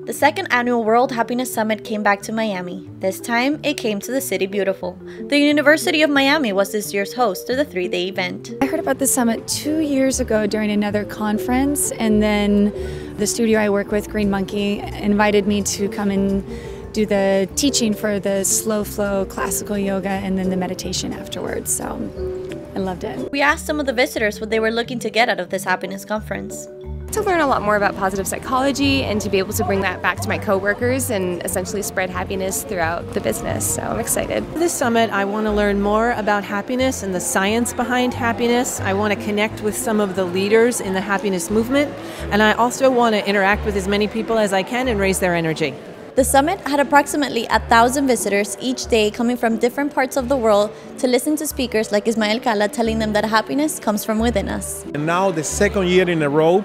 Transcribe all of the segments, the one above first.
The second annual World Happiness Summit came back to Miami. This time, it came to the City Beautiful. The University of Miami was this year's host to the 3-day event. I heard about the summit 2 years ago during another conference, and then the studio I work with, Green Monkey, invited me to come and do the teaching for the slow flow classical yoga and then the meditation afterwards. So I loved it. We asked some of the visitors what they were looking to get out of this happiness conference. To learn a lot more about positive psychology and to be able to bring that back to my coworkers and essentially spread happiness throughout the business. So I'm excited. This summit, I want to learn more about happiness and the science behind happiness. I want to connect with some of the leaders in the happiness movement, and I also want to interact with as many people as I can and raise their energy. The summit had approximately 1,000 visitors each day coming from different parts of the world to listen to speakers like Ismael Cala telling them that happiness comes from within us. And now the second year in a row,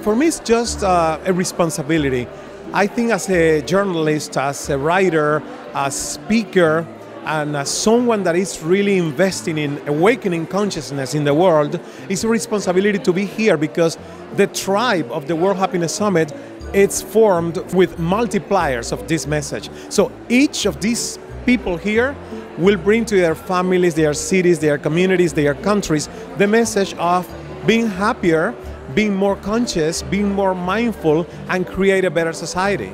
for me it's just a responsibility. I think as a journalist, as a writer, as speaker, and as someone that is really investing in awakening consciousness in the world, it's a responsibility to be here because the tribe of the World Happiness Summit, it's formed with multipliers of this message. So each of these people here will bring to their families, their cities, their communities, their countries, the message of being happier, being more conscious, being more mindful, and create a better society.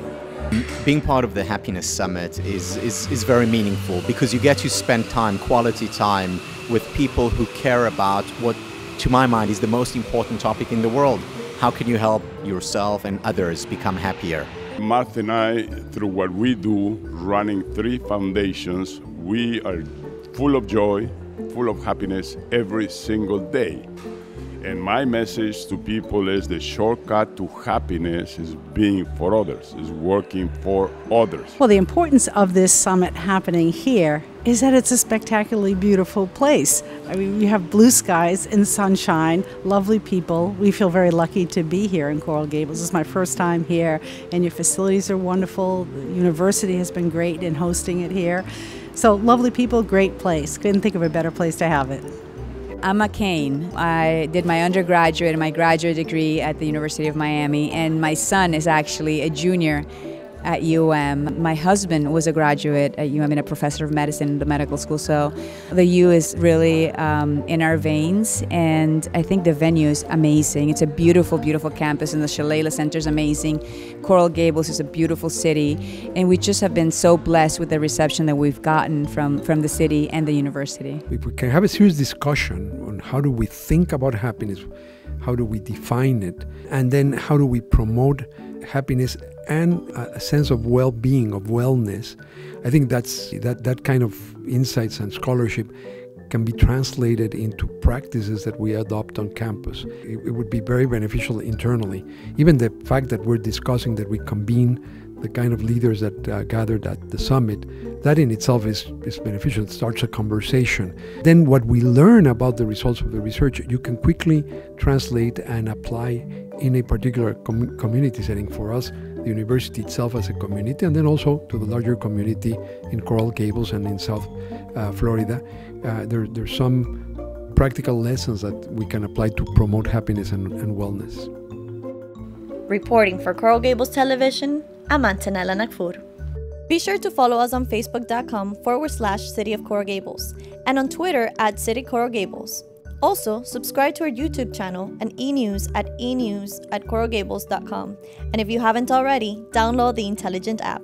Being part of the Happiness Summit is very meaningful because you get to spend time, quality time, with people who care about what, to my mind, is the most important topic in the world. How can you help yourself and others become happier? Martha and I, through what we do, running 3 foundations, we are full of joy, full of happiness every single day. And my message to people is the shortcut to happiness is being for others, is working for others. Well, the importance of this summit happening here is that it's a spectacularly beautiful place. I mean, you have blue skies and sunshine, lovely people. We feel very lucky to be here in Coral Gables. This is my first time here, and your facilities are wonderful. The university has been great in hosting it here. So lovely people, great place. Couldn't think of a better place to have it. I'm a Kane. I did my undergraduate and my graduate degree at the University of Miami, and my son is actually a junior at UM. My husband was a graduate at UM and a professor of medicine in the medical school, so the U is really in our veins, and I think the venue is amazing. It's a beautiful, beautiful campus, and the Shalala Center is amazing. Coral Gables is a beautiful city, and we just have been so blessed with the reception that we've gotten from the city and the university. If we can have a serious discussion on how do we think about happiness, how do we define it, and then how do we promote happiness and a sense of well-being, of wellness, I think that kind of insights and scholarship can be translated into practices that we adopt on campus. It would be very beneficial internally. Even the fact that we're discussing that we convene the kind of leaders that gathered at the summit, that in itself is beneficial. It starts a conversation. Then what we learn about the results of the research, you can quickly translate and apply in a particular community setting. For us, the university itself as a community, and then also to the larger community in Coral Gables and in South Florida. There's some practical lessons that we can apply to promote happiness and wellness. Reporting for Coral Gables Television, I'm Antonella Nakfur. Be sure to follow us on Facebook.com/City of Coral Gables and on Twitter @City Coral Gables. Also, subscribe to our YouTube channel and e-news at coralgables.com. And if you haven't already, download the Intelligent app.